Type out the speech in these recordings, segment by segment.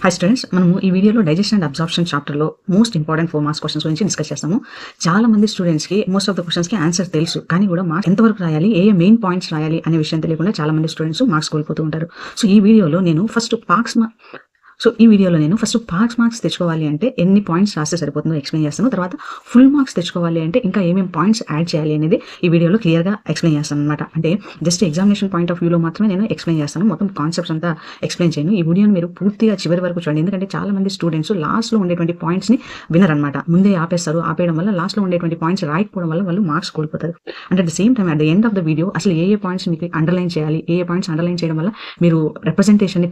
Hi students, మనము ఈ వీడియోలో డైజెషన్ అండ్ అబ్జార్ప్షన్ చాప్టర్లో మోస్ట్ ఇంపార్టెంట్ 4 మార్క్స్ క్వశ్చన్స్ గురించి డిస్కస్ చేస్తాము. చాలా మంది స్టూడెంట్స్కి మోస్ట్ ఆఫ్ ద క్వశ్చన్స్కి ఆన్సర్ తెలుసు, కానీ కూడా మార్క్స్ ఎంతవరకు రాయాలి, ఏ మెయిన్ పాయింట్స్ రాయాలి అనే విషయం తెలియకుండా చాలా మంది స్టూడెంట్స్ మార్క్స్ కోల్పోతూ ఉంటారు. సో ఈ వీడియోలో నేను ఫస్ట్ పాస్ మార్క్స్ తెచ్చుకోవాలి అంటే ఎన్ని పాయింట్స్ రాస్తే సరిపోతుందో ఎక్స్ప్లెయిన్ చేస్తాను. తర్వాత ఫుల్ మార్క్స్ తెచ్చుకోవాలి అంటే ఇంకా ఏమేమి పాయింట్స్ యాడ్ చేయాలి అనేది ఈ వీడియోలో క్లియర్గా ఎక్స్ప్లెయిన్ చేస్తాను అనమాట. అంటే జస్ట్ ఎగ్జామినేషన్ పాయింట్ ఆఫ్ వ్యూలో మాత్రమే నేను ఎక్స్ప్లెయిన్ చేస్తాను, మొత్తం కాన్సెప్ట్స్ అంతా ఎక్స్ప్లెయిన్ చేయను. ఈ వీడియోని మీరు పూర్తిగా చివరి వరకు చూడండి, ఎందుకంటే చాలా మంది స్టూడెంట్స్ లాస్ట్లో ఉండేటువంటి పాయింట్స్ని వినరనమాట. ముందే ఆపేయడం వల్ల లాస్ట్లో ఉండేటువంటి పాయింట్స్ రాయకపోవడం వల్ల వాళ్ళు మార్క్స్ కోల్పోతారు. And at the same time at the end of the video అసలు ఏ పాయింట్స్ మీకు అండర్లైన్ చేయాలి, ఏ పాయింట్స్ అండర్లైన్ చేయడం వల్ల మీరు రిప్రజెంటేషన్ని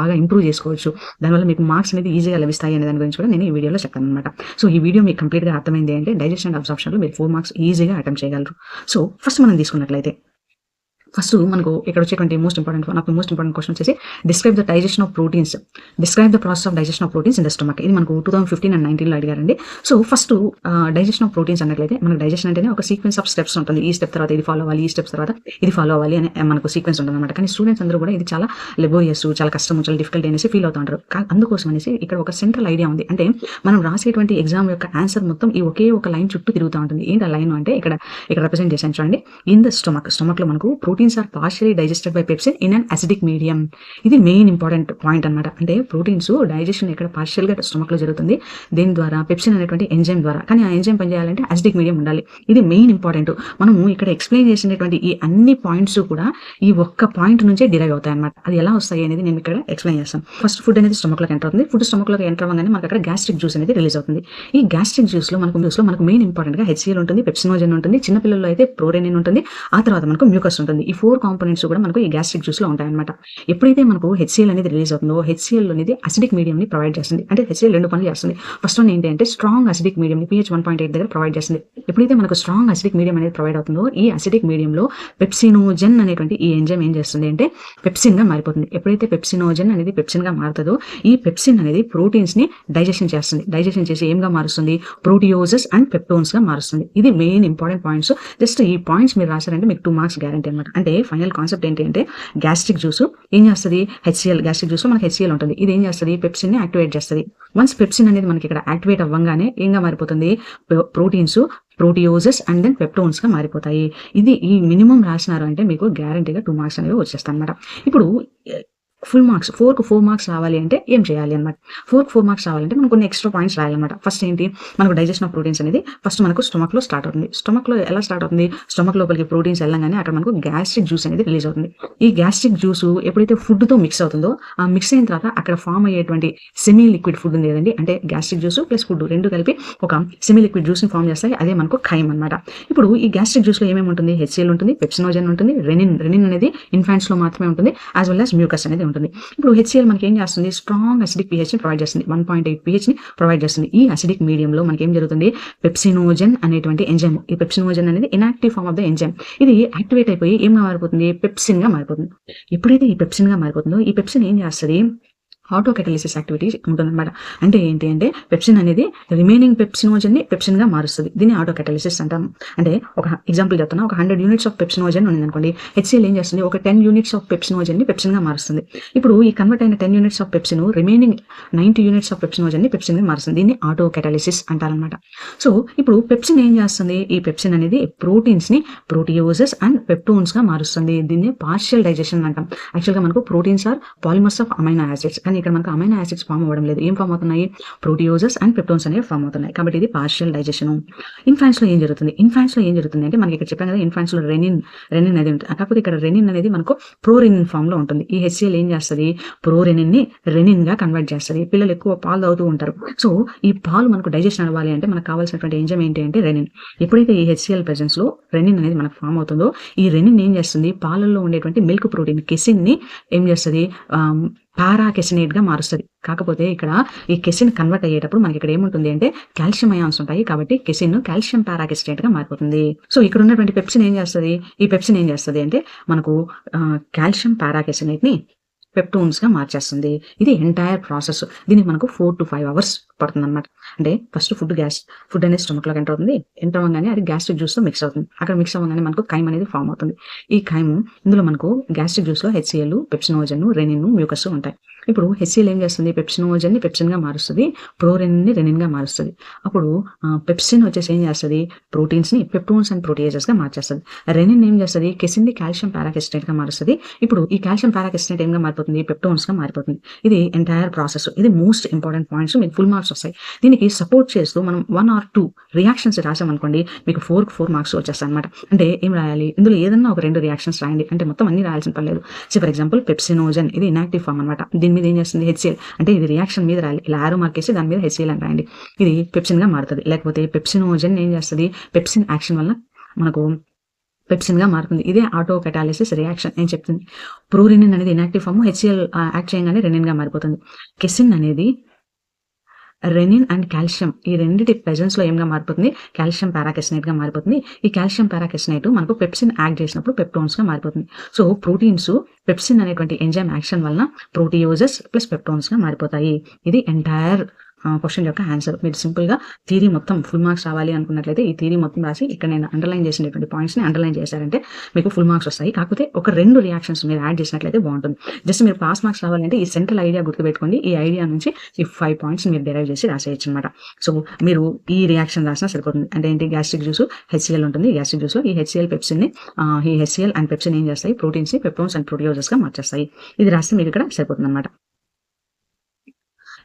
బాగా ఇంప్రూవ్ చేసుకోవచ్చు, దానివల్ల మీకు మార్క్స్ అనేది ఈజీగా లభిస్తాయి అనే దాని గురించి కూడా నేను ఈ వీడియోలో చెప్తాను అనమాట. సో ఈ వీడియో మీకు కంప్లీట్గా అర్థమైంది అంటే డైజెషన్ అండ్ అబ్జార్ప్షన్లో మీరు 4 మార్క్స్ ఈజీగా అటెంప్ట్ చేయగలరు. సో ఫస్ట్ మనం తీసుకున్నట్లయితే ఫస్ట్ మనకు ఇక్కడ వచ్చేటువంటి మోస్ట్ ఇంపార్టెంట్ క్వశ్చన్ వచ్చేసి describe the digestion of proteins, describe the process of digestion of proteins in the stomach. ఇది మనకు 2015 and 19లో అడిగారండి. So first digestion of proteins అన్నట్లయితే మనకు డైజెషన్ అంటేనే ఒక సీక్వెన్స్ ఆఫ్ స్టెప్స్ ఉంటుంది. ఈ స్టెప్ తర్వాత ఇది ఫాలో అవ్వాలి, ఈ స్టెప్స్ తర్వాత ఇది ఫాలో అవ్వాలి అని మనకు సీక్వెన్స్ ఉంటుంది అనమాట. కానీ స్టూడెంట్స్ అందరూ కూడా ఇది చాలా లెబోరియస్, చాలా కష్టం, చాలా డిఫికల్ట్ అనేసి ఫీల్ అవుతూ ఉంటారు. అందుకోసం అనేసి ఇక్కడ ఒక సెంట్రల్ ఐడియా ఉంది. అంటే మనం రాసేటువంటి ఎగ్జామ్ యొక్క ఆన్సర్ మొత్తం ఈ ఒకే ఒక లైన్ చుట్టూ తిరుగుతూ ఉంటుంది. ఏంటి ఆ లైన్ అంటే ఇక్కడ రిప్రజెంట్ చేశాను చూడండి. ఇన్ ద స్టమక్ లో మనకు proteins are partially digested by pepsin in an acidic medium. ఇది మెయిన్ ఇంపార్టెంట్ పాయింట్ అనమాట. అంటే ప్రోటీన్స్ డైజెషన్ ఇక్కడ పార్షియల్ గా స్టమక్ లో జరుగుతుంది, దేని ద్వారా పెప్సిన్ అనేటువంటి ఎంజైమ్ ద్వారా. కానీ ఆ ఎంజైమ్ పనిచేయాలంటే అసిడిక్ మీడియం ఉండాలి. ఇది మెయిన్ ఇంపార్టెంట్. మనము ఇక్కడ ఎక్స్ప్లెయిన్ చేసినటువంటి ఈ అన్ని పాయింట్స్ కూడా ఈ ఒక్క పాయింట్ నుంచే డిరైవ్ అవుతాయి అనమాట. అది ఎలా వస్తాయి అనేది నేను ఇక్కడ ఎక్స్ప్లెయిన్ చేస్తాను. ఫస్ట్ ఫుడ్ అనేది స్టమక్ లోకి ఎంటర్ అవుతుంది. ఫుడ్ స్టమక్ లోకి ఎంటర్ అవ్వగానే మనకు అక్కడ గ్యాస్ట్రిక్ జ్యూస్ అనేది రిలీజ్ అవుతుంది. ఈ గ్యాస్ట్రిక్ జ్యూస్ లో మనకు మెయిన్ ఇంపార్టెంట్ గా HCl ఉంటుంది, పెప్సినోజన్ ఉంటుంది, చిన్నపిల్లల్లో అయితే ప్రోరెనిన్ ఉంటుంది, ఆ తర్వాత మనకు మ్యూకస్ ఉంటుంది. ఈ 4 కాంపోనెంట్స్ కూడా మనకు ఈ గ్యాస్ట్రిక్ జ్యూస్ లో ఉంటాయన్నమాట. ఎప్పుడైతే మనకు HCl అనేది రిలీజ్ అవుతుందో HCl అనేది అసిడిక్ మీడియం ని ప్రొవైడ్ చేస్తుంది. అంటే HCl 2 పనులు చేస్తుంది. ఫస్ట్ వన్ ఏంటి అంటే స్ట్రాంగ్ అసిడిక్ మీడియం ని pH 1.8 దగ్గర ప్రొవైడ్ చేస్తుంది. ఎప్పుడైతే మనకు స్ట్రాంగ్ అసిడిక్ మీడియం అనేది ప్రొవైడ్ అవుతుందో ఈ అసిడిక్ మీడియం లో పెప్సినోజన్ అనేటువంటి ఈ ఎంజైమ్ ఏం చేస్తుంది అంటే పెప్సిన్ గా మారిపోతుంది. ఎప్పుడైతే పెప్సినోజన్ అనేది పెప్సిన్ గా మారుతుందో ఈ పెప్సిన్ అనేది ప్రోటీన్స్ ని డైజెషన్ చేస్తుంది. డైజెషన్ చేసి ఏంగా మారుస్తుంది, ప్రోటియోజెస్ అండ్ పెప్టోన్స్ గా మారుస్తుంది. ఇది మెయిన్ ఇంపార్టెంట్ పాయింట్స్. జస్ట్ ఈ పాయింట్స్ మీరు రాశారంటే మీకు 2 మార్క్స్ గ్యారంటీ అనమాట. అంటే ఫైనల్ కాన్సెప్ట్ ఏంటి అంటే గ్యాస్ట్రిక్ జ్యూస్ ఏం చేస్తుంది, గ్యాస్ట్రిక్ జ్యూస్ లో మనకి HCl ఉంటుంది. ఇది ఏం చేస్తుంది, పెప్సిన్ ని యాక్టివేట్ చేస్తుంది. వన్స్ పెప్సిన్ అనేది మనకి ఇక్కడ యాక్టివేట్ అవ్వగానే ఏంగా మారిపోతుంది, ప్రోటీన్స్, ప్రోటియోజెస్ అండ్ దెన్ పెప్టోన్స్ గా మారిపోతాయి. ఇది ఈ మినిమం రాసినారు అంటే మీకు గ్యారంటీగా 2 మార్క్స్ అనేవి వచ్చేస్తాయి అనమాట. ఇప్పుడు ఫుల్ మార్క్స్ 4 మార్క్స్ రావాలి అంటే ఏం చేయాలి అనమాట. 4 మార్క్స్ రావాలంటే మనం కొన్ని ఎక్స్ట్రా పాయింట్స్ రాయాలన్నమాట. ఫస్ట్ ఏంటి, మనకు డైజెషన్ ఆఫ్ ప్రోటీన్స్ అనేది ఫస్ట్ మనకు స్టమక్ లో స్టార్ట్ అవుతుంది. స్టమక్ లో ఎలా స్టార్ట్ అవుతుంది, స్టమక్ లోపలికి ప్రోటీన్స్ వెళ్ళగానే అక్కడ మనకు గ్యాస్ట్రిక్ జ్యూస్ అనేది రిలీజ్ అవుతుంది. ఈ గ్యాస్ట్రిక్ జ్యూస్ ఎప్పుడైతే ఫుడ్ తో మిక్స్ అవుతుందో ఆ మిక్స్ అయిన తర్వాత అక్కడ ఫామ్ అయ్యేటువంటి సెమీ లిక్విడ్ ఫుడ్ ఉంది కదండి, అంటే గ్యాస్ట్రిక్ జ్యూస్ ప్లస్ ఫుడ్ రెండు కలిపి ఒక సెమీ లిక్విడ్ జ్యూస్ ని ఫామ్ చేస్తాయి. అదే మనకు ఖైమ్ అనమాట. ఇప్పుడు ఈ గ్యాస్ట్రిక్ జ్యూస్ లో ఏమేమి ఉంటుంది, HCl ఉంటుంది, పెప్సినోజన్ ఉంటుంది, రెనిన్ అనేది ఇన్ఫాంట్స్ లో మాత్రమే ఉంటుంది, యాజ్ వెల్ యాజ్ మ్యూకస్ అనేది ఉంటుంది. ఇప్పుడు HCl మనకి ఏం చేస్తుంది, స్ట్రాంగ్ అసిడిక్ pH ని ప్రొవైడ్ చేస్తుంది, 1.8 pH ని ప్రొవైడ్ చేస్తుంది. ఈ అసిడిక్ మీడియం లో మనకి ఏం జరుగుతుంది, పెప్సినోజన్ అనేటువంటి ఎంజైమ్, ఈ పెప్సినోజన్ అనేది inactive form of the enzyme, ఇది యాక్టివేట్ అయిపోయి ఏం మారిపోతుంది, పెప్సిన్ గా మారిపోతుంది. ఎప్పుడైతే ఈ పెప్సిన్ గా మారిపోతుందో ఈ పెప్సిన్ ఏం చేస్తుంది, ఆటో కెటలిసిస్ యాక్టివిటీ ఉంటుందన్నమాట. అంటే ఏంటి అంటే పెప్సిన్ అనేది రిమైనింగ్ పెప్సినోజన్ ని పెప్సిన్ గా మారుస్తుంది. దీన్ని ఆటో కెటలిసిస్ అంటాం. అంటే ఒక ఎగ్జాంపుల్ చెప్తున్నా, ఒక 100 యూనిట్స్ ఆఫ్ పెప్సినోజన్ ఉంది అనుకోండి, HCl ఏం చేస్తుంది, ఒక 10 యూనిట్స్ ఆఫ్ పెప్సినోజన్ ని పెప్సిన్ గా మారుస్తుంది. ఇప్పుడు ఈ కన్వర్ట్ అయిన 10 units of pepsin remaining 90 units of pepsinogen ని పెప్సిన్ గా మారుస్తుంది. దీన్ని ఆటో కెటలిసిస్ అంటారనమాట. సో ఇప్పుడు పెప్సిన్ ఏం చేస్తుంది, ఈ పెప్సిన్ అనేది ప్రోటీన్స్ ని ప్రోటియోజెస్ అండ్ పెప్టోన్స్ గా మారుస్తుంది. దీన్ని పార్షియల్ డైజెషన్ అంటాం. యాక్చువల్ గా మనకు proteins are polymers of amino acids, కానీ ఇక్కడ మనకు అమైనో యాసిడ్స్ ఫామ్ అవ్వడం లేదు. ఏం ఫామ్ అవుతున్నాయి, ప్రోటియోజెస్ అండ్ పెప్టోన్స్ అనేవి ఫామ్ అవుతున్నాయి. కాబట్టి ఇది పార్షియల్ డైజెషన్. ఇన్ఫాంట్స్ లో ఏం జరుగుతుంది అంటే మనకి ఇక్కడ చెప్పాను కదా, ఇన్ఫాంట్స్ లో రెనిన్ అనేది ఉంటుంది. కాకపోతే ఇక్కడ రెనిన్ అనేది మనకు ప్రోరెనిన్ ఫామ్ లో ఉంటుంది. ఈ HCl ఏం చేస్తుంది, ప్రోరెనిన్ ని రెనిన్ గా కన్వర్ట్ చేస్తుంది. పిల్లలు ఎక్కువ పాలు తాగుతూ ఉంటారు. సో ఈ పాలు మనకు డైజెషన్ అవ్వాలి అంటే మనకు కావాల్సినటువంటి ఎంజైమ్ ఏంటి అంటే రెనిన్. ఎప్పుడైతే ఈ HCl ప్రెజెన్స్ లో రెనిన్ అనేది మనకు ఫామ్ అవుతుందో ఈ రెనిన్ ఏం చేస్తుంది, పాలల్లో ఉండేటువంటి మిల్క్ ప్రోటీన్ కెసిన్ ని ఏం చేస్తుంది, పారాకెసినేట్ గా మారుస్తుంది. కాకపోతే ఇక్కడ ఈ కెసిన్ కన్వర్ట్ అయ్యేటప్పుడు మనకి ఇక్కడ ఏముంటుంది అంటే కాల్షియం అయాన్స్ ఉంటాయి, కాబట్టి కెసిన్ కాల్షియం పారాకెసినేట్ గా మారిపోతుంది. సో ఇక్కడ ఉన్నటువంటి పెప్సిన్ ఏం చేస్తుంది, ఈ పెప్సిన్ ఏం చేస్తుంది అంటే మనకు కాల్షియం పారాకెసినేట్ ని పెప్టోన్స్ గా మార్చేస్తుంది. ఇది ఎంటైర్ ప్రాసెస్. దీనికి మనకు 4 to 5 hours పడుతుంది అనమాట. అంటే ఫస్ట్ ఫుడ్ అనేది స్టమక్లోకి ఎంటర్ అవ్వగానే అది గ్యాస్ట్రిక్ జ్యూస్లో మిక్స్ అవుతుంది. అక్కడ మిక్స్ అవ్వగానే మనకు ఖైమ్ అనేది ఫామ్ అవుతుంది. ఈ ఖైము ఇందులో మనకు గ్యాస్ట్రిక్ జ్యూస్లో HCl, పెప్సినోజన్, రెనిన్, మ్యూకస్ ఉంటాయి. ఇప్పుడు HCl ఏం చేస్తుంది, పెప్సినోజన్ని పెప్సిన్గా మారుస్తుంది, ప్రోరెనిన్ని రెనిన్గా మారుస్తుంది. అప్పుడు పెప్సిన్ వచ్చేసి ఏం చేస్తుంది, ప్రోటీన్స్ని పెప్టోన్స్ అండ్ ప్రోటీయేజెస్గా మార్చేస్తుంది. రెనిన్ ఏం చేస్తుంది, కెసిన్ని కాల్షియం పారాకెస్టేట్గా మారుస్తుంది. ఇప్పుడు ఈ కాల్షియం పారాకెస్టేట్ ఏంగా మారిపోతుంది, పెప్టోన్స్గా మారిపోతుంది. ఇది ఎంటైర్ ప్రాసెస్. ఇది మోస్ట్ ఇంపార్టెంట్ పాయింట్స్, మీకు ఫుల్ మార్క్స్ వస్తాయి. దీనికి సపోర్ట్ చేస్తూ మనం 1 or 2 రియాక్షన్స్ రాసామనుకోండి, మీకు 4 మార్క్స్ వచ్చేస్తాయి అనమాట. అంటే ఏం రాయాలి, ఇందులో ఏదన్నా ఒక 2 రియాక్షన్స్ రాయండి, అంటే మొత్తం అన్ని రాయాల్సిన పని లేదు. ఫర్ ఎగ్జాంపుల్ పెప్సినోజన్, ఇది ఇనాక్టివ్ ఫామ్ అనమాట. దీని మీద ఏం చేస్తుంది, HCl, అంటే ఇది రియాక్షన్ మీద రాయాలి, ఇలా ఆరో మార్క్ వేసి దాని మీద HCl అని రాయండి, ఇది పెప్సిన్గా మారుతుంది. లేకపోతే పెప్సినోజన్ ఏం చేస్తుంది, పెప్సిన్ యాక్షన్ వల్ల మనకు పెప్సిన్గా మారుతుంది. ఇదే ఆటో కెటాలిసిస్ రియాక్షన్ ఏం చెప్తుంది. ప్రోరెనిన్ అనేది ఇనాక్టివ్ ఫామ్, HCl యాక్ట్ చేయగానే రెనిన్గా మారిపోతుంది. కెసిన్ అనేది రెనిన్ అండ్ కాల్షియం ఈ రెండింటి ప్రెజెన్స్లో ఏంగా మారిపోతుంది, కాల్షియం పారాకెసినేట్గా మారిపోతుంది. ఈ కాల్షియం పారాకెసినేట్ మనకు పెప్సిన్ యాక్ట్ చేసినప్పుడు పెప్టోన్స్గా మారిపోతుంది. సో ప్రోటీన్స్ పెప్సిన్ అనేటువంటి ఎంజైమ్ యాక్షన్ వలన ప్రోటీయోజెస్ ప్లస్ పెప్టోన్స్గా మారిపోతాయి. ఇది ఎంటైర్ క్వశ్చన్ యొక్క ఆన్సర్. మీరు సింపుల్గా థియరీ మొత్తం ఫుల్ మార్క్స్ రావాలి అనుకున్నట్లయితే ఈ థియరీ మొత్తం రాసి ఇక్కడ నేను అండర్లైన్ చేసినటువంటి పాయింట్స్ని అండర్లైన్ చేశారంటే మీకు ఫుల్ మార్క్స్ వస్తాయి. కాకపోతే ఒక 2 రియాక్షన్స్ మీరు యాడ్ చేసినట్లయితే బాగుంటుంది. జస్ట్ మీరు పాస్ మార్క్స్ రావాలంటే ఈ సెంట్రల్ ఐడియా గుర్తుపెట్టుకోండి. ఈ ఐడియా నుంచి ఈ 5 పాయింట్స్ మీరు డెరైవ్ చేసి రాసేయచ్చు అనమాట. సో మీరు ఈ రియాక్షన్ రాసినా సరిపోతుంది. అంటే ఏంటి, గ్యాస్ట్రిక్ జ్యూస్ HCl ఉంటుంది, గ్యాస్ట్రిక్ జ్యూస్లో ఈ HCl పెప్సిన్ని ఈ HCl అండ్ పెప్సిన్ ఏం చేస్తాయి, ప్రోటీన్స్ని పెప్టోన్స్ అండ్ ప్రోటీయోజెస్గా మార్చేస్తాయి. ఇది రాస్తే మీకు ఇక్కడ సరిపోతుంది అనమాట.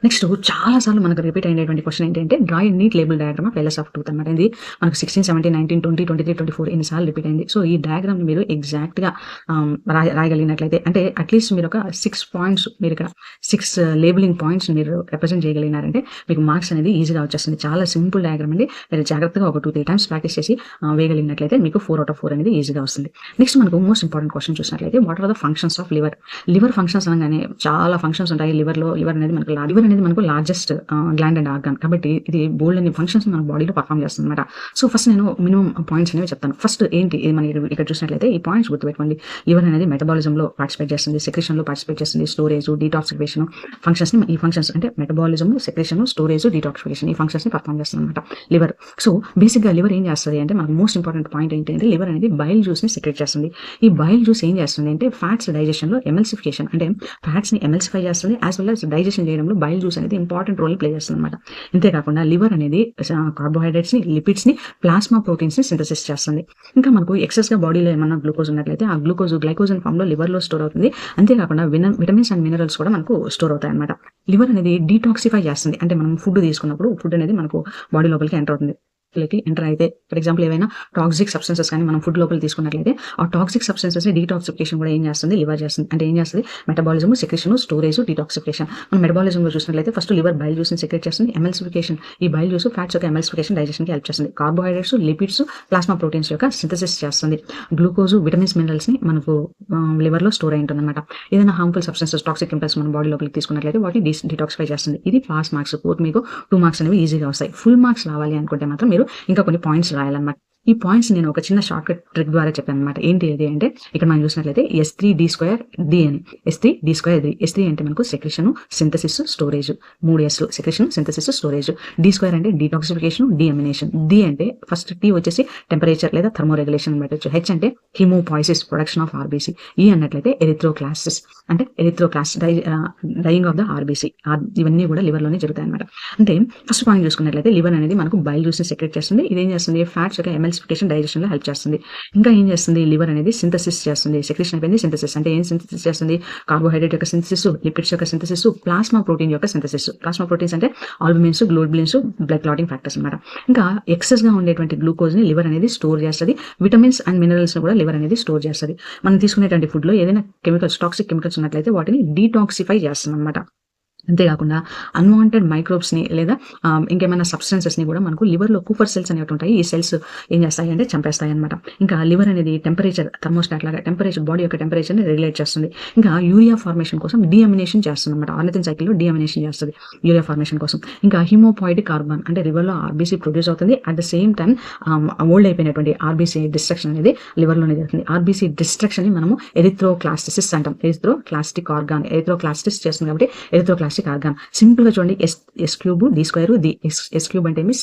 నెక్స్ట్ చాలా సార్లు మనకు రిపీట్ అయినటువంటి క్వశ్చన్ ఏంటంటే draw a neat label diagram of LS of tooth అనమాట. ఇది మనకు 16, 17, 19, 20, 23, 24 ఎన్నిసార్లు రిపీట్ అయింది. సో ఈ డయాగ్రామ్ మీరు ఎగ్జాక్ట్గా రాయగలిగినట్లయితే, అంటే అట్లీస్ట్ మీరు ఒక 6 పాయింట్స్, మీరు ఇక్కడ 6 లేబులింగ్ పాయింట్స్ మీరు రిప్రజెంట్ చేయగలిగినారంటే మీకు మార్క్స్ అనేది ఈజీగా వచ్చేస్తుంది. చాలా సింపుల్ డయాగ్రామ్ అండి. మీరు జాగ్రత్తగా ఒక 2-3 టైమ్స్ ప్రాక్టీస్ చేసి వేయగలిగినట్లయితే మీకు 4 out of 4 అనేది ఈజీగా వస్తుంది. నెక్స్ట్ మనకు మోస్ట్ ఇంపార్టెంట్ క్వశ్చన్ చూసినట్లయితే what are the functions of liver. Liver functions అనగానే చాలా ఫంక్షన్స్ ఉంటాయి లివర్లో. లివర్ అనేది మనకు లార్జెస్ట్ గ్లాండ్ అండ్ ఆర్గాన్, కాబట్టి ఇది బోల్డ్ అనే ఫంక్షన్స్ మన బాడీలో పర్ఫామ్ చేస్తుంది అనమాట. సో ఫస్ట్ నేను మినిమం పాయింట్స్ అనేవి చెప్తాను. ఫస్ట్ ఏంటి, ఇది మనం ఇక్కడ చూసినట్లయితే ఈ పాయింట్స్ గుర్తుపెట్టుకోండి. లివర్ అనేది మెటబాలిజంలో పార్టిసిపేట్ చేస్తుంది, సెక్రేషన్లో పార్టిసిపేట్ చేస్తుంది, స్టోరేజ్, డీటాక్సిఫికేషన్ ఫంక్షన్స్ని, ఈ ఫంక్షన్స్ అంటే మెటబాలిజం, సెక్రేషన్, స్టోరేజ్, డీటాక్సిఫికేషన్ ఈ ఫంక్షన్స్ని పర్ఫామ్ చేస్తుంది అనమాట లివర్. సో బేసిక్గా లివర్ ఏం చేస్తుంది అంటే మనకు మోస్ట్ ఇంపార్టెంట్ పాయింట్ ఏంటంటే లివర్ అనేది బైల్ జ్యూస్ని సెక్రేట్ చేస్తుంది. ఈ బైల్ జ్యూస్ ఏం చేస్తుంది అంటే ఫ్యాట్స్ డైజెషన్లో ఎమల్సిఫికేషన్, అంటే ఫ్యాట్స్ని ఎమల్సిఫై చేస్తుంది, యాజ్ వెల్ యాజ్ డైజెషన్ చేయడంలో బైల్ జ్యూస్ అనేది ఇంపార్టెంట్ రోల్ ప్లే చేస్తుంది అనమాట. ఇంతేకాకుండా లివర్ అనేది కార్బోహైడ్రేట్స్ని, లిపిడ్స్ని, ప్లాస్మా ప్రోటీన్స్ని సింథసిస్ చేస్తుంది. ఇంకా మనకు ఎక్సెస్గా బాడీలో ఏమన్నా గ్లూకోజ్ ఉన్నట్లయితే ఆ గ్లైకోజన్ ఫామ్లో లివర్లో స్టోర్ అవుతుంది. అంతేకాకుండా విటమిన్స్ అండ్ మినరల్స్ కూడా మనకు స్టోర్ అవుతాయి అనమాట. లివర్ అనేది డీటాక్సిఫై చేస్తుంది, అంటే మనం ఫుడ్ తీసుకున్నప్పుడు ఫుడ్ అనేది మనకు బాడీ లోపలికి ఎంటర్ అవుతుంది. ఎంటర్ అయితే ఫర్ ఎగ్జాంపుల్ ఏవైనా టాక్సిక్ సబ్స్టెన్సెస్ కానీ మనం ఫుడ్ లోపల తీసుకున్నట్లయితే ఆ టాక్సిక్ సబ్స్టెన్సెస్ డీటాక్సిఫికేషన్ కూడా ఏం చేస్తుంది, లివర్ చేస్తుంది. అంటే ఏం చేస్తుంది, మెటబాలిజం, సెక్రేషన్, స్టోరేజ్, డీటాక్సిఫికేషన్. మనం మెటబాలిజంలో చూసినట్లయితే ఫస్ట్ లివర్ బైల్ జ్యూస్ని సెక్రేట్ చేస్తుంది, ఎమల్సిఫికేషన్, ఈ బైల్ జ్యూస్ ఫ్యాట్స్ యొక్క ఎమల్సిఫికేషన్ డైజెషన్కి హెల్ప్ చేస్తుంది, కార్బోహైడ్రేట్స్, లిపిడ్స్, ప్లాస్మా ప్రోటీన్స్ యొక్క సింథసిస్ చేస్తుంది, గ్లూకోజ్, విటమిన్స్, మినరల్స్ని మనకు లివర్లో స్టోర్ అయి ఉంటుంది అనమాట. ఏదైనా హార్మ్ఫుల్ సబ్స్టెన్సెస్, టాక్సిక్ కెమికల్స్ మన బాడీ లోపలికి తీసుకున్నట్లయితే వాటిని డీటాక్సిఫై చేస్తుంది. ఇది పాస్ మార్క్స్. మీకు 2 మార్క్స్ అనేవి ఈజీగా వస్తాయి. ఫుల్ మార్క్స్ రావాలి అనుకుంటే మాత్రం మీరు ఇంకా కొన్ని పాయింట్స్ రాయాలన్నమాట. ఈ పాయింట్స్ నేను ఒక చిన్న షార్ట్ కట్ ట్రిక్ ద్వారా చెప్పాను అనమాట. ఏంటి ఇది అంటే ఇక్కడ మనం చూసినట్లయితే S3D2D అని, S3D2D. S3 అంటే మనకు సెక్రేషన్, సింథసిస్, స్టోరేజ్, 3 Sలు, సెక్రేషన్, సింథసిస్, స్టోరేజ్. D2 అంటే డీటాక్సిఫికేషన్, డిఎమినేషన్. D అంటే ఫస్ట్ T వచ్చేసి టెంపరేచర్ లేదా థర్మో రెగ్యులేషన్ పెట్టచ్చు. H అంటే haemopoiesis, production of RBC. E అన్నట్లయితే ఎరిథ్రోక్లాసిస్, అంటే డైయింగ్ ఆఫ్ ద RBC. ఇవన్నీ కూడా లివర్లోనే జరుగుతాయి అనమాట. అంటే ఫస్ట్ పాయింట్ చూసుకున్నట్లయితే లివర్ అనేది మనకు బైల్ జ్యూస్ని సెక్రేట్ చేస్తుంది. ఇదేం చేస్తుంది, ఫ్యాట్స్ యొక్క ఎమల్సిఫికేషన్ డైజెషన్లో హెల్ప్ చేస్తుంది. ఇంకా ఏం చేస్తుంది, లివర్ అనేది సింథసిస్ చేస్తుంది. సెక్రేషన్ అయిపోయింది, సింథసిస్ అంటే ఏం సింథసిస్ చేస్తుంది, కార్బోహైడ్రేట్ యొక్క సింథసిస్, లిపిడ్స్ యొక్క సింథసిస్, ప్లాస్మా ప్రోటీన్ యొక్క సింథసిస్. ప్లాస్మా ప్రోటీన్స్ అంటే ఆల్బుమిన్స్, గ్లోబులిన్స్, బ్లడ్ క్లాటింగ్ ఫ్యాక్టర్స్ అనమాట. ఇంకా ఎక్సెస్గా ఉండేటువంటి గ్లూకోజ్ని లివర్ అనేది స్టోర్ చేస్తుంది. విటమిన్స్ అండ్ మినరల్స్ కూడా లివర్ అనేది స్టోర్ చేస్తుంది. మనం తీసుకునేటువంటి ఫుడ్లో ఏదైనా కెమికల్స్, టాక్సిక్ కెమికల్స్ ఉన్నట్లయితే వాటిని డీటాక్సిఫై చేస్తుంది అనమాట. అంతేకాకుండా అన్వాంటెడ్ మైక్రోబ్స్ని లేదా ఇంకేమైనా సబ్స్టెన్సెస్ని కూడా మనకు లివర్లో కూపర్ సెల్స్ అనేవి ఉంటాయి. ఈ సెల్స్ ఏం చేస్తాయి అంటే చంపేస్తాయి అనమాట. ఇంకా లివర్ అనేది టెంపరేచర్, థర్మోస్టాట్ లాగా బాడీ యొక్క టెంపరేచర్ని రెగ్యులేట్ చేస్తుంది. ఇంకా యూరియా ఫార్మేషన్ కోసం డిఎమినేషన్ చేస్తుంది అనమాట. ఆర్నిథిన్ సైకిల్లో డిఎమినేషన్ చేస్తుంది యూరియా ఫార్మేషన్ కోసం. ఇంకా హిమోపాయిటిక్ కార్బన్ అంటే లివర్లో RBC ప్రొడ్యూస్ అవుతుంది. At the same time old అయిపోయినటువంటి RBC డిస్ట్రక్షన్ అనేది లివర్లోనే జరుగుతుంది. RBC డిస్ట్రక్షన్ని మనము ఎరిథ్రోక్లాస్టిసిస్ అంటాం. ఎరిథ్రోక్లాస్టిక్ ఆర్గాన్ ఎరిథ్రోక్లాస్టిస్ చేస్తుంది కాబట్టి ఎరిథ్రోక్లాస్టిస్ గ్యాస్ట్రిక్ ఆర్గాన్. సింపుల్గా చూడండి, S cube D square, the S cube అంటే ఏమి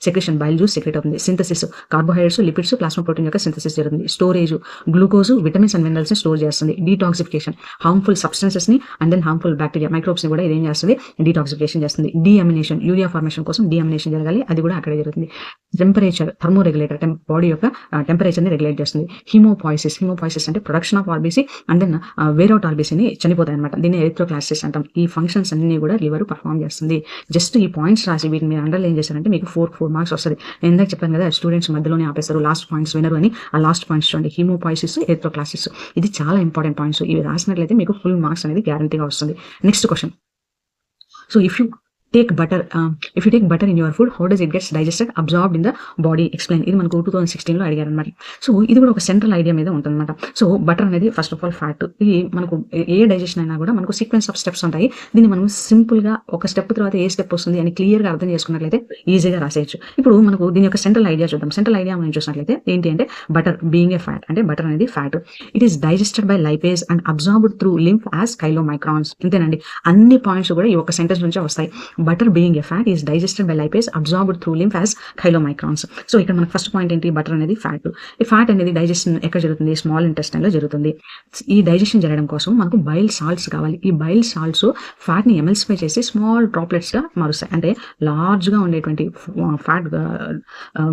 సెక్రెషన్ బైల్ జ్యూస్ సెక్రెట్ అవుతుంది. Synthesis carbohydrates, lipids, plasma protein యొక్క సింథసిస్ జరుగుతుంది. Storage glucose, vitamins and minerals ని స్టోర్ చేస్తుంది. డీటాక్సిఫికేషన్ హార్మ్ఫుల్ సబ్స్టెన్సెస్ ని and then harmful bacteria microbes ని కూడా ఇదేం చేస్తుంది, డీటాక్సిఫికేషన్ చేస్తుంది. డీఅమినేషన్ యూరియా ఫార్మేషన్ కోసం డీఅమినేషన్ జరగాలి, అది కూడా అక్కడే జరుగుతుంది. టెంపరేచర్ థర్మో రెగ్యులేటర్ బాడీ యొక్క టెంపరేచర్ ని రెగ్యులేట్ చేస్తుంది. హిమోపాయిసిస్ అంటే production of RBC and then wear out ఆర్బీసీని చనిపోతాయి అనమాట. దీన్ని ఎరిథ్రోక్లాసిస్ అంటాం. ఈ ఫంక్షన్స్ అన్ని కూడా లివర్ పర్ఫామ్ చేస్తుంది. జస్ట్ ఈ పాయింట్స్ రాసి వీటిని మీరు అండర్లైన్ చేశారంటే మీకు 4 మార్క్స్ వస్తుంది. నేను ఇందాక చెప్పాను కదా, స్టూడెంట్స్ మధ్యలోనే ఆపేస్తారు, లాస్ట్ పాయింట్స్ వినరు అని. ఆ లాస్ట్ పాయింట్స్ చూడండి, హిమోపాయిసిస్, ఎరిథ్రోక్లాసిస్, ఇది చాలా ఇంపార్టెంట్ పాయింట్స్. ఇవి రాసినట్లయితే మీకు ఫుల్ మార్క్స్ అనేది గ్యారంటీగా వస్తుంది. Next question. So if you take butter in your food, how does it gets digested, absorbed in the body, explain. ఇది మనకు 2016లో అడిగారు అనమాట. సో ఇది కూడా ఒక సెంట్రల్ ఐడియా మీద ఉంటుంది అనమాట. సో బటర్ అనేది ఫస్ట్ ఆఫ్ ఆల్ ఫ్యాట్. ఇది మనకు ఏ డైజెషన్ అయినా కూడా మనకు సీక్వెన్స్ ఆఫ్ స్టెప్స్ ఉంటాయి. దీన్ని మనం సింపుల్ గా ఒక స్టెప్ తర్వాత ఏ స్టెప్ వస్తుంది అని క్లియర్ గా అర్థం చేసుకున్నట్లయితే ఈజీగా రాసేయచ్చు. ఇప్పుడు మనకు దీని యొక్క సెంట్రల్ ఐడియా చూద్దాం. సెంట్రల్ ఐడియా మనం చూసినట్లయితే ఏంటి అంటే, బటర్ బీయింగ్ ఏ ఫ్యాట్, అంటే బటర్ అనేది fat. It is digested by lipase and absorbed through lymph as chylomicrons. ఇంతేనండి, అన్ని పాయింట్స్ కూడా ఈ ఒక సెంటెన్స్ నుంచే వస్తాయి. Butter being a fat is digested by lipase absorbed through lymph as chylomicrons. So ఇక్కడ మనకు ఫస్ట్ పాయింట్ ఏంటి, బటర్ అనేది ఫ్యాట్. ఈ ఫ్యాట్ అనేది డైజెషన్ ఎక్కడ జరుగుతుంది, స్మాల్ ఇంటెస్టైన్ లో జరుగుతుంది. ఈ డైజెషన్ జరగడం కోసం మనకు బైల్ సాల్ట్స్ కావాలి. ఈ బైల్ సాల్ట్స్ ఫ్యాట్ ని ఎమల్సిఫై చేసి స్మాల్ డ్రాప్లెట్స్ గా మారుస్తాయి. అంటే లార్జ్ గా ఉండేటువంటి ఫ్యాట్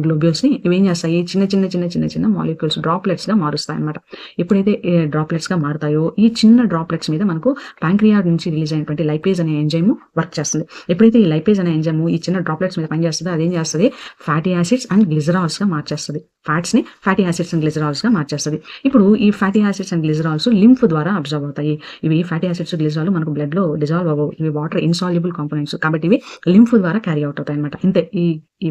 గ్లోబ్యూల్స్ ని ఇవేం చేస్తాయి, చిన్న మాలిక్యూల్స్ డ్రాప్లెట్స్ గా మారుస్తాయి అనమాట. ఎప్పుడైతే డ్రాప్లెట్స్ గా మారుతాయో ఈ చిన్న డ్రాప్లెట్స్ మీద మనకు ప్యాంక్రియాస్ నుంచి రిలీజ్ అయినటువంటి లైపేజ్ అనే ఎంజైమ్ వర్క్ చేస్తుంది. ఎప్పుడైతే ఈ లైపేజ్ అనే ఎంజైమ్ ఈ చిన్న డ్రాప్లెట్స్ మీద పనిచేస్తుందో అదేం చేస్తుంది, ఫ్యాటీ యాసిడ్స్ అండ్ గ్లిజరాల్స్ గా మార్చేస్తుంది. ఫ్యాట్స్ ని ఫ్యాటీ యాసిడ్స్ అండ్ గ్లిజరాల్స్ గా మార్చేస్తుంది. ఇప్పుడు ఈ fatty acids and glycerols lymph ద్వారా అబ్జర్వ్ అవుతాయి. ఇవి ఫ్యాటీ యాసిడ్స్ గ్లిజరాల్ మనకు బ్లడ్ లో డిజాల్వ్ అవ్వవు, ఇవి వాటర్ ఇన్సాల్యుబుల్ కాంపోనెంట్స్ కాబట్టి ఇవి లింఫ్ ద్వారా క్యారీ అవుట్ అవుతాయి అనమాట. ఇంతే, ఈ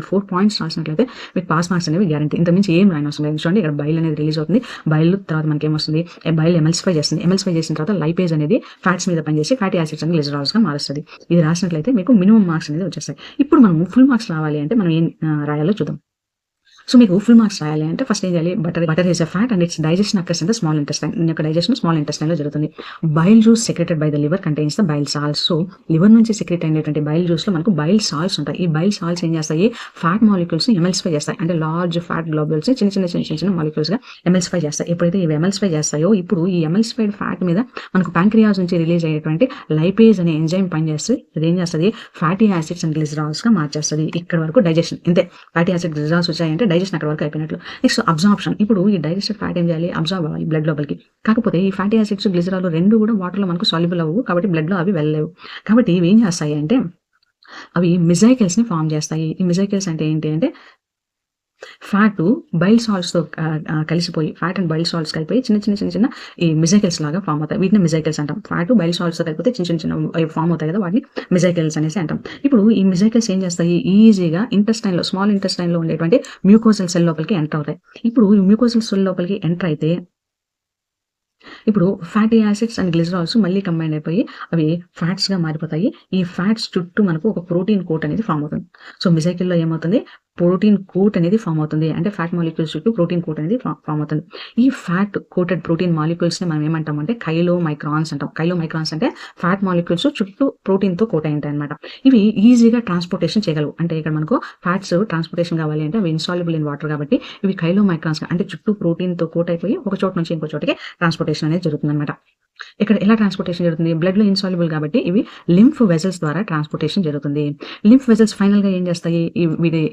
4 పాయింట్స్ రాసినట్లయితే మీకు పాస్ మార్క్స్ అనేవి గ్యారంటీ. ఇంతకుమించి ఏం రాయని అవసరం లేదు. చూడండి, ఇక్కడ బైల్ అనేది రిలీజ్ అవుతుంది. బైల్ తర్వాత మనకి ఏమొస్తుంది, బైల్ ఎమల్సిఫై చేస్తుంది. ఎమల్సిఫై చేసిన తర్వాత లైపేజ్ అనేది ఫ్యాట్స్ మీద పనిచేసి ఫ్యాటీ యాసిడ్స్ అండ్ గ్లిజరాల్స్ గా మారుస్తుంది. ఇది రాసినట్లయితే మీకు మినిమం మార్క్స్ అనేది వచ్చేస్తాయి. ఇప్పుడు మనం ఫుల్ మార్క్స్ రావాలి అంటే మనం ఏం రాయాలో చూద్దాం. సో మీకు ఫుల్ మార్క్స్ రాయాలి అంటే ఫస్ట్ ఏం చేయాలి, butter is a fat and it's digestion occurs in the small intestine. దీని యొక్క డైజెషన్ స్మాల్ ఇంటెస్టైన్ లో జరుగుతుంది. Bile juice secreted by the liver contains the bile salts. So liver నుంచి సెక్రెట్ అయినటువంటి బైల్ జ్యూస్ లో మనకు బైల్ సాల్ట్స్ ఉంటాయి. ఈ బైల్ సాల్ట్స్ ఏం చేస్తాయి, ఫ్యాట్ మాలిక్యూల్స్ ని ఎమల్సిఫై చేస్తాయి. అంటే లార్జ్ ఫ్యాట్ గ్లోబ్యూల్స్ ని చిన్న మాలిక్యూల్స్ గా ఎమల్సిఫై చేస్తాయి. ఎప్పుడైతే ఇవి ఎమల్సిఫై చేస్తాయో ఇప్పుడు ఈ ఎమల్సిఫైడ్ ఫ్యాట్ మీద మనకు ప్యాంక్రియాస్ నుంచి రిలీజ్ అయ్యేటువంటి లైపేజ్ అనే ఎంజైమ్ పనిచేస్తుంది. ఇది ఏం చేస్తుంది, ఫ్యాటీ యాసిడ్స్ అండ్ గ్లిజరాల్స్ గా మార్చేస్తుంది. ఇక్కడ వరకు డైజెషన్ ఇంతే. ఫ్యాటీ యాసిడ్ గ్లిజరాల్స్ వచ్చాయంటే డైజెషన్ అక్కడ వరకు అయిపోయినట్లు. Next absorption. ఇప్పుడు ఈ డైజెస్టెడ్ ఫ్యాట్ ఏం చేయాలి, అబ్జార్బ్ అవ్వాలి బ్లడ్ లోపలికి. కాకపోతే ఈ ఫ్యాటీ యాసిడ్స్ గ్లిజరాల్ రెండు కూడా వాటర్ లో మనకు సాల్యుబుల్ అవ్వవు కాబట్టి బ్లడ్ లో అవి వెళ్ళలేవు. కాబట్టి ఇవి ఏం చేస్తాయి అంటే అవి మిజైకిల్స్ ని ఫామ్ చేస్తాయి. ఈ మిజైకిల్స్ అంటే ఏంటి అంటే ఫ్యాట్ బైల్ సాల్ట్స్ తో కలిసిపోయి, ఫ్యాట్ అండ్ బైల్ సాల్ట్స్ కలిపోయి చిన్న ఈ మిజైకిల్స్ లాగా ఫామ్ అవుతాయి. వీటిని మిజైకిల్స్ అంటాం. ఫ్యాట్ బైల్ సాల్ట్స్ తో కలిపితే చిన్న ఫామ్ అవుతాయి కదా, వాటిని మిజైకిల్స్ అనేసి అంటాం. ఇప్పుడు ఈ మిజైకిల్స్ ఏం చేస్తాయి, ఈజీగా ఇంటెస్టైన్ లో స్మాల్ ఇంటెస్టైన్ లో ఉండేటువంటి మ్యూకోసల్ సెల్ లోపలికి ఎంటర్ అవుతాయి. ఇప్పుడు ఈ మ్యూకోసల్ సెల్ లోపలికి ఎంటర్ అయితే ఇప్పుడు ఫ్యాటీ యాసిడ్స్ అండ్ గ్లిజరాల్స్ మళ్ళీ కంబైన్ అయిపోయి అవి ఫ్యాట్స్ గా మారిపోతాయి. ఈ ఫ్యాట్స్ చుట్టూ మనకు ఒక ప్రోటీన్ కోట్ అనేది ఫామ్ అవుతుంది. సో మిజైకిల్లో ఏమవుతుంది, ప్రోటీన్ కోట్ అనేది ఫామ్ అవుతుంది. అంటే ఫ్యాట్ మాలిక్యూల్స్ చుట్టూ ప్రోటీన్ కోట్ అనేది ఫామ్ అవుతుంది. ఈ ఫ్యాట్ కోటెడ్ ప్రోటీన్ మాలిక్యూల్స్ ని మనం ఏమంటాం అంటే కైలోమైక్రాన్స్ అంటాం. కైలోమైక్రాన్స్ అంటే ఫ్యాట్ మాలిక్యూల్స్ చుట్టూ ప్రోటీన్ తో కోట్ అయి ఉంటాయి అనమాట. ఇవి ఈజీగా ట్రాన్స్పోర్టేషన్ చేయగలవు. అంటే ఇక్కడ మనకు ఫ్యాట్స్ ట్రాన్స్పోర్టేషన్ కావాలి అంటే అవి ఇన్సాల్యుబుల్ ఇన్ వాటర్ కాబట్టి ఇవి కైలోమైక్రాన్స్ అంటే చుట్టూ ప్రోటీన్ తో కోట్ అయిపోయి ఒక చోట నుంచి ఇంకో చోటకి ట్రాన్స్పోర్టేషన్ అనేది జరుగుతుంది అనమాట. ఇక్కడ ఎలా ట్రాన్స్పోర్టేషన్ జరుగుతుంది, బ్లడ్ లో ఇన్సాల్యుబుల్ కాబట్టి ఇవి లింఫ్ వెజల్స్ ద్వారా ట్రాన్స్పోర్టేషన్ జరుగుతుంది. లింఫ్ వెజల్స్ ఫైనల్ గా ఏం చేస్తాయి,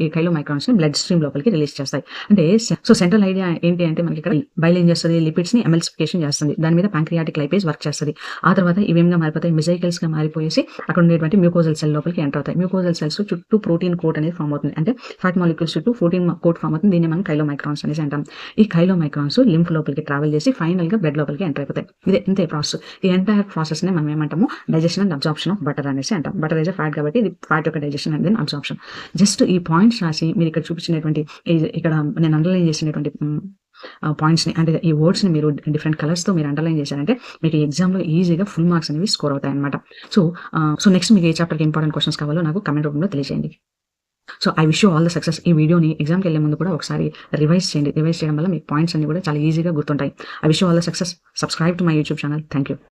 ఈ కైలోమైక్రాన్స్ ని బ్లడ్ స్ట్రీమ్ లోపలికి రిలీజ్ చేస్తాయి. అంటే సో సెంట్రల్ ఐడియా ఏంటి అంటే మనకి ఇక్కడ బైల్ ఏం చేస్తుంది, లిపిడ్స్ ని ఎమల్సిఫికేషన్ చేస్తుంది. దాని మీద ప్యాంక్రియాటిక్ లైపేజ్ వర్క్ చేస్తుంది. ఆ తర్వాత ఇవేంగా మారిపోతాయి, మిజైకిల్స్ గా మారిపోయేసి అక్కడ ఉండేటువంటి మ్యూకోజల్ సెల్ లోపలికి ఎంటర్ అవుతాయి. మ్యూకోజల్ సెల్స్ చుట్టూ ప్రోటీన్ కోట్ అనేది ఫామ్ అవుతుంది. అంటే ఫ్యాట్ మాలిక్యూల్స్ చుట్టూ ప్రోటీన్ కోట్ ఫామ్ అవుతుంది. దీన్ని మనం కైలోమైక్రాన్స్ అనేసి అంటాం. ఈ కైలోమైక్రాన్స్ లింఫ్ లోపలికి ట్రావెల్ చేసి ఫైనల్ గా బ్లడ్ లోపలికి ఎంటర్ అయిపోతాయి. ఇంతే ప్రాసెస్. ఈ ఎంటైర్ ప్రాసెస్ ని మనం ఏమంటాము, digestion and absorption of butter అనేసి అంటాం. బటర్ ఇస్ ఫ్యాట్ కాబట్టి ఇది ఫ్యాట్ యొక్క digestion and then absorption. Just ఈ పాయింట్స్ రాసి మీరు ఇక్కడ చూపించినటువంటి ఇక్కడ నేను అండర్లైన్ చేసినటువంటి పాయింట్స్ ని అంటే ఈ వర్డ్స్ ని మీరు డిఫరెంట్ కలర్స్ తో మీరు అండర్లైన్ చేశారంటే మీకు ఎగ్జామ్ లో ఈజీగా ఫుల్ మార్క్స్ అనేవి స్కోర్ అవుతాయి అనమాట. సో నెక్స్ట్ మీకు ఏ చాప్టర్ కి ఇంపార్టెంట్ క్వశ్చన్స్ కావాలో నాకు కమెంట్ రూపంలో తెలియజేయండి. So I wish you all the success. ఈ వీడియోని ఎగ్జామ్కి వెళ్ళే ముందు కూడా ఒకసారి రివైజ్ చేయండి. రివైజ్ చేయడం వల్ల మీ పాయింట్స్ అన్ని కూడా చాలా ఈజీగా గుర్తుంటాయి. I wish you all the success. Subscribe to my YouTube channel. Thank you.